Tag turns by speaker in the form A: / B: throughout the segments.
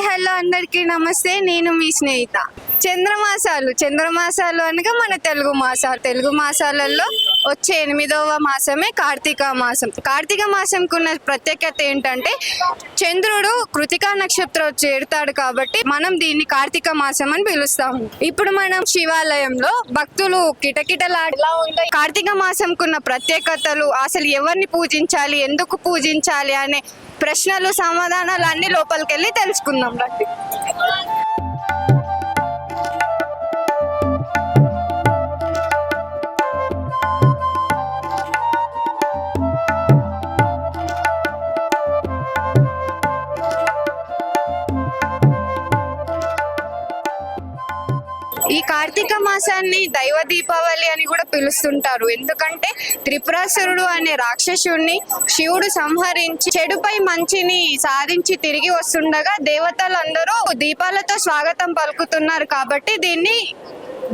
A: Hello అందరికీ నమస్తే. నేను మీ స్నేహిత. చంద్రమాసాలు అనగా మన తెలుగు మాసాలలో వచ్చే 8వ మాసమే కార్తీక మాసం. కార్తీక మాసంకు ఉన్న ప్రత్యేకత ఏంటంటే చంద్రుడు కృతికా నక్షత్రం చేరుతాడు కాబట్టి మనం దీన్ని కార్తీక మాసం అని పిలుస్తాము. ఇప్పుడు మనం శివాలయంలో భక్తులు కిటకిటలాడలా ఉంటాయి. కార్తీక మాసంకున్న ప్రత్యేకతలు, అసలు ఎవరిని పూజించాలి, ఎందుకు పూజించాలి అనే ప్రశ్నలు సమాధానాలు అన్ని లోపలికి వెళ్ళి తెలుసుకుందాం రండి. ఈ కార్తీక మాసాన్ని దైవ దీపావళి అని కూడా పిలుస్తుంటారు. ఎందుకంటే త్రిపురాసురుడు అనే రాక్షసుడిని శివుడు సంహరించి చెడుపై మంచిని సాధించి తిరిగి వస్తుండగా దేవతలందరూ దీపాలతో స్వాగతం పలుకుతున్నారు కాబట్టి దీన్ని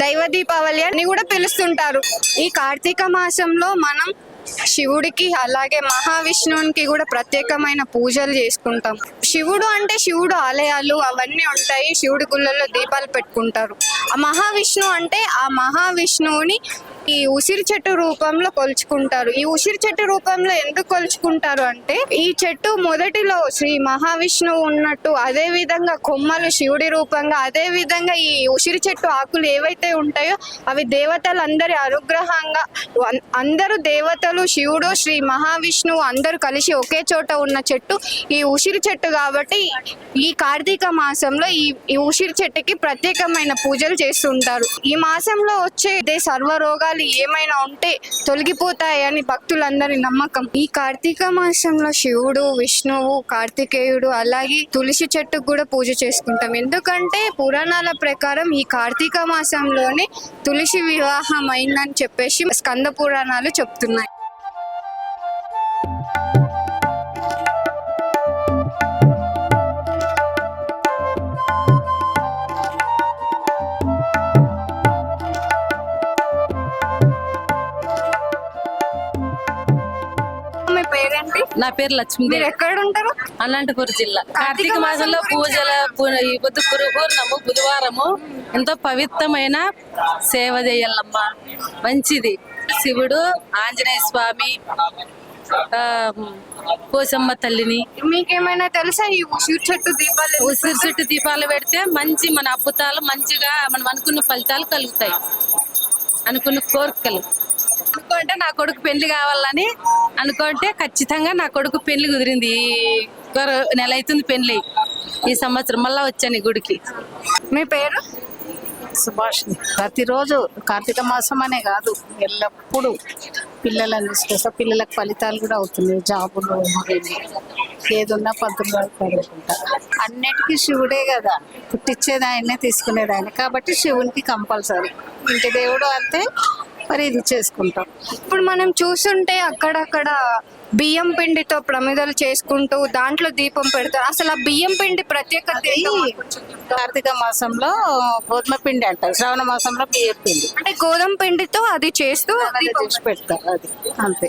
A: దైవ దీపావళి అని కూడా పిలుస్తుంటారు. ఈ కార్తీక మాసంలో మనం శివుడికి అలాగే మహావిష్ణువునికి కూడా ప్రత్యేకమైన పూజలు చేసుకుంటాం. శివుడు అంటే శివుడు ఆలయాలు అవన్నీ ఉంటాయి, శివుడి గుళ్ళల్లో దీపాలు పెట్టుకుంటారు. ఆ మహావిష్ణువు అంటే ఆ మహావిష్ణువుని ఈ ఉసిరి చెట్టు రూపంలో కొలుచుకుంటారు. ఈ ఉసిరి చెట్టు రూపంలో ఎందుకు కొలుచుకుంటారు అంటే ఈ చెట్టు మొదటిలో శ్రీ మహావిష్ణువు ఉన్నట్టు, అదే విధంగా కొమ్మలు శివుడి రూపంగా, అదే విధంగా ఈ ఉసిరి చెట్టు ఆకులు ఏవైతే ఉంటాయో అవి దేవతలందరి అనుగ్రహంగా, అందరూ దేవతలు, శివుడు, శ్రీ మహావిష్ణువు అందరూ కలిసి ఒకే చోట ఉన్న చెట్టు ఈ ఉసిరి చెట్టు కాబట్టి ఈ కార్తీక మాసంలో ఈ ఉసిరి చెట్టుకి ప్రత్యేకమైన పూజలు చేస్తుంటారు. ఈ మాసంలో వచ్చే సర్వ రోగాలు ఏమైనా ఉంటే తొలగిపోతాయని భక్తులందరి నమ్మకం. ఈ కార్తీక మాసంలో శివుడు, విష్ణువు, కార్తికేయుడు అలాగే తులసి చెట్టుకు కూడా పూజ చేసుకుంటాం. ఎందుకంటే పురాణాల ప్రకారం ఈ కార్తీక మాసంలోనే తులసి వివాహం అయిందని చెప్పేసి స్కంద పురాణాలు చెప్తున్నాయి.
B: నా పేరు లక్ష్మి.
A: మీరు ఎక్కడ ఉంటారు?
B: అనంతపురం జిల్లా. కార్తీక మాసంలో పూజల పూర్ణము బుధవారము ఎంతో పవిత్రమైన సేవ చేయాలమ్మా. మంచిది. శివుడు, ఆంజనేయ స్వామి, పోసమ్మ తల్లిని.
A: మీకేమైనా తెలుసా ఈ ఉసిరి చెట్టు
B: దీపాలు పెడితే మంచి మన అద్భుతాలు మంచిగా మనం అనుకున్న ఫలితాలు కలుగుతాయి, అనుకున్న కోరికలు. అనుకుంటే నా కొడుకు పెళ్లి కావాలని అనుకుంటే ఖచ్చితంగా నా కొడుకు పెళ్లి కుదిరింది. నెల అవుతుంది పెళ్లి. ఈ సంవత్సరం మళ్ళా వచ్చాను గుడికి.
A: మీ పేరు?
C: సుభాష్. ప్రతిరోజు కార్తీక మాసం అనే కాదు, ఎల్లప్పుడూ పిల్లలను తీసుకొస్తా. పిల్లలకు ఫలితాలు కూడా అవుతున్నాయి, జాబులు ఏదున్నా పంతులు పడుకుంటా. అన్నిటికీ శివుడే కదా, పుట్టించేది ఆయనే, తీసుకునేది ఆయన కాబట్టి శివునికి కంపల్సరీ. ఇంటి దేవుడు అంతే, మరి ఇది చేసుకుంటాం.
A: ఇప్పుడు మనం చూస్తుంటే అక్కడక్కడ బియ్యం పిండితో ప్రమిదలు చేసుకుంటూ దాంట్లో దీపం పెడతారు. అసలు ఆ బియ్యం పిండి ప్రత్యేకత
C: కార్తీక మాసంలో గోధుమ పిండి అంటారు, శ్రావణ మాసంలో బియ్యం పిండి
A: అంటే గోధుమ పిండితో అది చేస్తూ
C: చేసి పెడతారు. అది అంతే.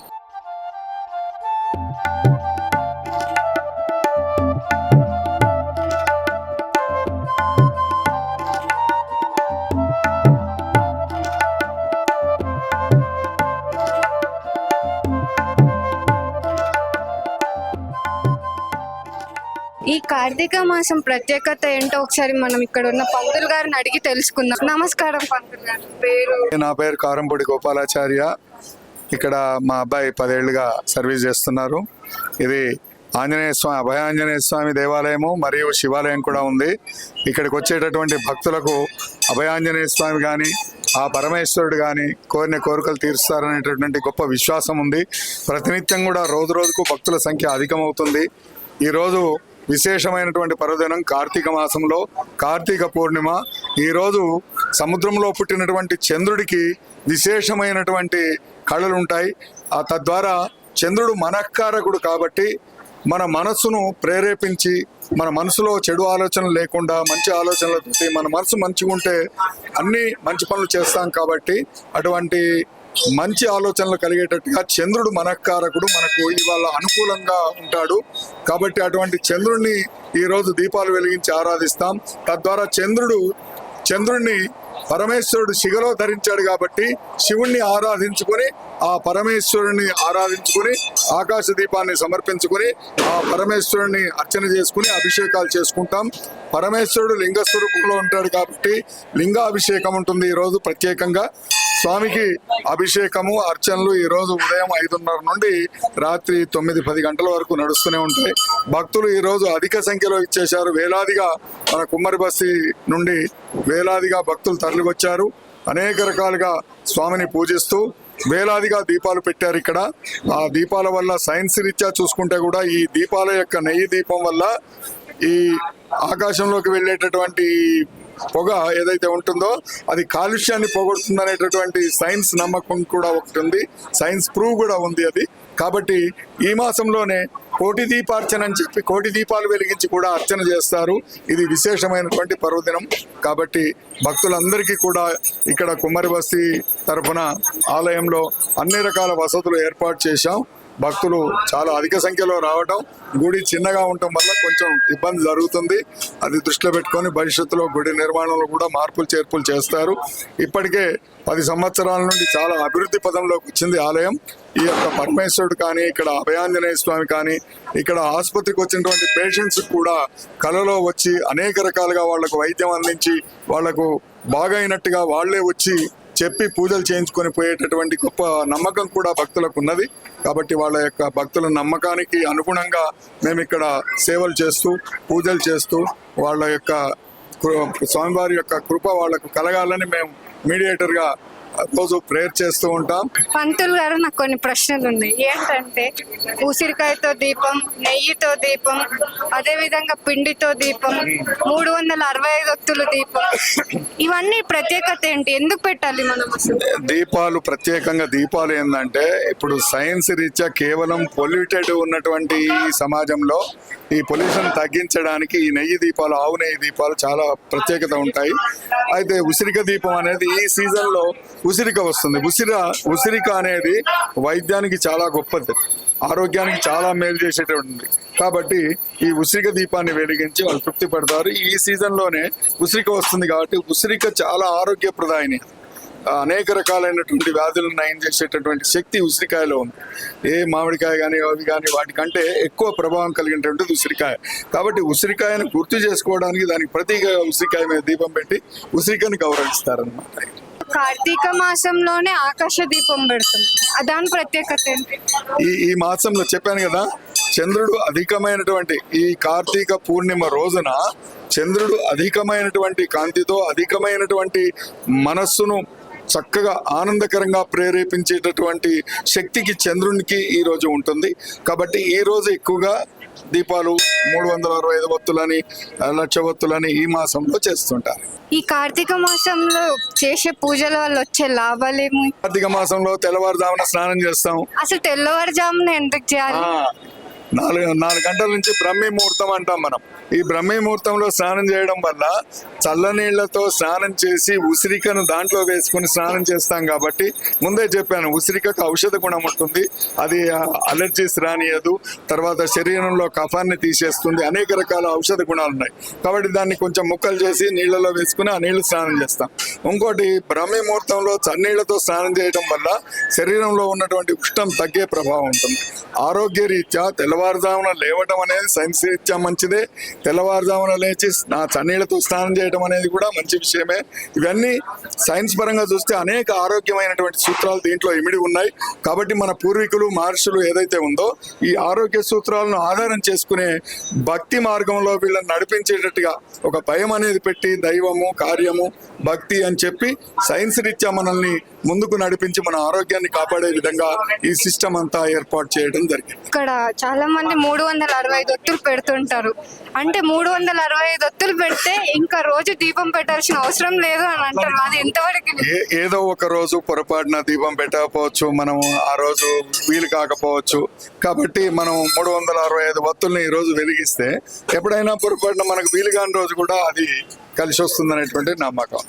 A: ఈ కార్తీక మాసం ప్రత్యేకత ఏంటో ఒకసారి మనం ఇక్కడ ఉన్న పంతులు గారిని అడిగి తెలుసుకుందాం. నమస్కారం పంతులు గారు. పేరు?
D: నా పేరు కారంపూడి గోపాలాచార్య. ఇక్కడ మా అబ్బాయి 10 ఏళ్ళుగా సర్వీస్ చేస్తున్నారు. ఇది అభయాంజనేయ స్వామి దేవాలయము మరియు శివాలయం కూడా ఉంది. ఇక్కడికి వచ్చేటటువంటి భక్తులకు అభయాంజనేయ స్వామి కానీ ఆ పరమేశ్వరుడు కానీ కోరిన కోరికలు తీరుస్తారనేటటువంటి గొప్ప విశ్వాసం ఉంది. ప్రతినిత్యం కూడా రోజు రోజుకు భక్తుల సంఖ్య అధికమవుతుంది. ఈరోజు విశేషమైనటువంటి పర్వదినం కార్తీక మాసంలో కార్తీక పూర్ణిమ. ఈరోజు సముద్రంలో పుట్టినటువంటి చంద్రుడికి విశేషమైనటువంటి కళలు ఉంటాయి. తద్వారా చంద్రుడు మనఃకారకుడు కాబట్టి మన మనస్సును ప్రేరేపించి మన మనసులో చెడు ఆలోచనలు లేకుండా మంచి ఆలోచనలతో మన మనసు మంచిగా ఉంటే అన్ని మంచి పనులు చేస్తాం కాబట్టి అటువంటి మంచి ఆలోచనలు కలిగేటట్టుగా చంద్రుడు మనకారకుడు, మనకు ఇవాళ అనుకూలంగా ఉంటాడు. కాబట్టి అటువంటి చంద్రుడిని ఈరోజు దీపాలు వెలిగించి ఆరాధిస్తాం. తద్వారా చంద్రుడిని పరమేశ్వరుడు శిగలో ధరించాడు కాబట్టి శివుణ్ణి ఆరాధించుకొని ఆ పరమేశ్వరుని ఆరాధించుకొని ఆకాశ దీపాన్ని సమర్పించుకొని ఆ పరమేశ్వరుని అర్చన చేసుకుని అభిషేకాలు చేసుకుంటాం. పరమేశ్వరుడు లింగ స్వరూపంలో ఉంటాడు కాబట్టి లింగాభిషేకం ఉంటుంది ఈరోజు ప్రత్యేకంగా. స్వామికి అభిషేకము అర్చనలు ఈరోజు ఉదయం 5:30 నుండి రాత్రి 9-10 గంటల వరకు నడుస్తూనే ఉంటాయి. భక్తులు ఈరోజు అధిక సంఖ్యలో ఇచ్చేశారు. వేలాదిగా మన కుమ్మరి బస్తీ నుండి వేలాదిగా భక్తులు తరలివచ్చారు. అనేక రకాలుగా స్వామిని పూజిస్తూ వేలాదిగా దీపాలు పెట్టారు ఇక్కడ. ఆ దీపాల వల్ల సైన్స్ రీత్యా చూసుకుంటే కూడా ఈ దీపాల యొక్క నెయ్యి దీపం వల్ల ఈ ఆకాశంలోకి వెళ్ళేటటువంటి పొగ ఏదైతే ఉంటుందో అది కాలుష్యాన్ని పోగొడుతుంది అనేటటువంటి సైన్స్ నమ్మకం కూడా ఒకటి ఉంది. సైన్స్ ప్రూవ్ కూడా ఉంది అది. కాబట్టి ఈ మాసంలోనే కోటి దీపార్చన అని చెప్పి కోటి దీపాలు వెలిగించి కూడా అర్చన చేస్తారు. ఇది విశేషమైనటువంటి పర్వదినం. కాబట్టి భక్తులందరికీ కూడా ఇక్కడ కుమ్మరి బస్తీ తరఫున ఆలయంలో అన్ని రకాల వసతులు ఏర్పాటు చేశాం. భక్తులు చాలా అధిక సంఖ్యలో రావడం, గుడి చిన్నగా ఉండటం వల్ల కొంచెం ఇబ్బంది జరుగుతుంది. అది దృష్టిలో పెట్టుకొని భవిష్యత్తులో గుడి నిర్మాణంలో కూడా మార్పులు చేర్పులు చేస్తారు. ఇప్పటికే 10 సంవత్సరాల నుండి చాలా అభివృద్ధి పదంలోకి వచ్చింది ఆలయం. ఈ యొక్క పరమేశ్వరుడు కానీ, ఇక్కడ అభయాంజనేయ స్వామి కానీ, ఇక్కడ ఆసుపత్రికి వచ్చినటువంటి పేషెంట్స్ కూడా కలలో వచ్చి అనేక రకాలుగా వాళ్లకు వైద్యం అందించి వాళ్లకు బాగైనట్టుగా వాళ్లే వచ్చి చెప్పి పూజలు చేయించుకొని పోయేటటువంటి గొప్ప నమ్మకం కూడా భక్తులకు ఉన్నది. కాబట్టి వాళ్ళ యొక్క భక్తుల నమ్మకానికి అనుగుణంగా మేము ఇక్కడ సేవలు చేస్తూ పూజలు చేస్తూ వాళ్ళ యొక్క స్వామివారి యొక్క కృప వాళ్ళకు కలగాలని మేము మీడియేటర్గా రోజు ప్రేయర్ చేస్తూ ఉంటాం.
A: పంతులు గారు, నాకు కొన్ని ప్రశ్నలు ఉన్నాయి. ఏంటంటే ఉసిరికాయతో దీపం, నెయ్యితో దీపం, అదే విధంగా పిండితో దీపం, 365 ఒత్తులు దీపం, ఇవన్నీ ప్రత్యేకత ఏంటి? ఎందుకు పెట్టాలి మనం అసలు?
D: దీపాలు ప్రత్యేకంగా దీపాలు ఏంటంటే ఇప్పుడు సైన్స్ రీత్యా కేవలం పొల్యూటెడ్ ఉన్నటువంటి ఈ సమాజంలో ఈ పొల్యూషన్ తగ్గించడానికి ఈ నెయ్యి దీపాలు, ఆవు నెయ్యి దీపాలు చాలా ప్రత్యేకత ఉంటాయి. అయితే ఉసిరిక దీపం అనేది ఈ సీజన్లో ఉసిరిక వస్తుంది. ఉసిరిక అనేది వైద్యానికి చాలా గొప్పది, ఆరోగ్యానికి చాలా మేలు చేసేటటువంటి. కాబట్టి ఈ ఉసిరిక దీపాన్ని వెలిగించి వాళ్ళు తృప్తి పడతారు. ఈ సీజన్లోనే ఉసిరిక వస్తుంది కాబట్టి ఉసిరిక చాలా ఆరోగ్యప్రదాయిని. అనేక రకాలైనటువంటి వ్యాధులను నయం చేసేటటువంటి శక్తి ఉసిరికాయలో ఉంది. ఏ మామిడికాయ కానీ అవి కానీ వాటికంటే ఎక్కువ ప్రభావం కలిగినటువంటిది ఉసిరికాయ. కాబట్టి ఉసిరికాయను గుర్తు చేసుకోవడానికి దానికి ప్రతీక ఉసిరికాయ మీద దీపం పెట్టి ఉసిరికాయని గౌరవిస్తారనమాట.
A: కార్తీక మాసంలోనే ఆకాశ దీపం పెడతాం, దాని ప్రత్యేకత ఏంటి?
D: ఈ మాసంలో చెప్పాను కదా, చంద్రుడు అధికమైనటువంటి ఈ కార్తీక పూర్ణిమ రోజున చంద్రుడు అధికమైనటువంటి కాంతితో అధికమైనటువంటి మనస్సును చక్కగా ఆనందకరంగా ప్రేరేపించేటటువంటి శక్తికి చంద్రునికి ఈ రోజు ఉంటుంది. కాబట్టి ఈ రోజు ఎక్కువగా దీపాలు 365 ఒత్తులని 1,00,000 ఒత్తులని ఈ మాసంలో చేస్తుంటారు.
A: ఈ కార్తీక మాసంలో చేసే పూజల వల్ల వచ్చే లాభాలేమి?
D: కార్తీక మాసంలో తెల్లవారుజామున స్నానం చేస్తాం.
A: అసలు తెల్లవారుజామున ఎందుకు చేయాలి?
D: 4 గంటల నుంచి బ్రహ్మీ ముహూర్తం అంటాం మనం. ఈ బ్రహ్మీ ముహూర్తంలో స్నానం చేయడం వల్ల చల్లనీళ్లతో స్నానం చేసి ఉసిరికను దాంట్లో వేసుకుని స్నానం చేస్తాం. కాబట్టి ముందే చెప్పాను, ఉసిరికకు ఔషధ గుణం ఉంటుంది. అది అలర్జీస్ రానియదు, తర్వాత శరీరంలో కఫాన్ని తీసేస్తుంది, అనేక రకాల ఔషధ గుణాలు ఉన్నాయి. కాబట్టి దాన్ని కొంచెం ముక్కలు చేసి నీళ్లలో వేసుకుని ఆ నీళ్లు స్నానం చేస్తాం. ఇంకోటి, బ్రహ్మీ ముహూర్తంలో చన్నీళ్లతో స్నానం చేయడం వల్ల శరీరంలో ఉన్నటువంటి ఉష్ణం తగ్గే ప్రభావం ఉంటుంది. ఆరోగ్య రీత్యా తెల్లవారుజామున లేవడం అనేది సైన్స్ రీత్యా మంచిదే. తెల్లవారుజామున లేచి చన్నీళ్లతో స్నానం చేయడం అనేది కూడా మంచి విషయమే. ఇవన్నీ సైన్స్ పరంగా చూస్తే అనేక ఆరోగ్యమైనటువంటి సూత్రాలు దీంట్లో ఇమిడి ఉన్నాయి. కాబట్టి మన పూర్వీకులు మహర్షులు ఏదైతే ఉందో ఈ ఆరోగ్య సూత్రాలను ఆధారం చేసుకునే భక్తి మార్గంలో వీళ్ళని నడిపించేటట్టుగా ఒక భయం అనేది పెట్టి దైవము, కార్యము, భక్తి అని చెప్పి సైన్స్ రీత్యా మనల్ని ముందుకు నడిపించి మన ఆరోగ్యాన్ని కాపాడే విధంగా ఈ సిస్టమ్ అంతా ఏర్పాటు చేయడం జరిగింది.
A: ఇక్కడ చాలా మంది 365 ఒత్తులు పెడుతుంటారు. అంటే 365 ఒత్తులు పెడితే ఇంకా రోజు దీపం పెట్టాల్సిన అవసరం లేదు అని అంటారు. అది ఎంతవరకు?
D: ఏదో ఒక రోజు పొరపాటున దీపం పెట్టకపోవచ్చు, మనం ఆ రోజు వీలు కాకపోవచ్చు. కాబట్టి మనం 365 ఒత్తుల్ని ఈ రోజు వెలిగిస్తే ఎప్పుడైనా పొరపాటున మనకు వీలు కాని రోజు కూడా అది కలిసి వస్తుందనేటువంటి నమ్మకం.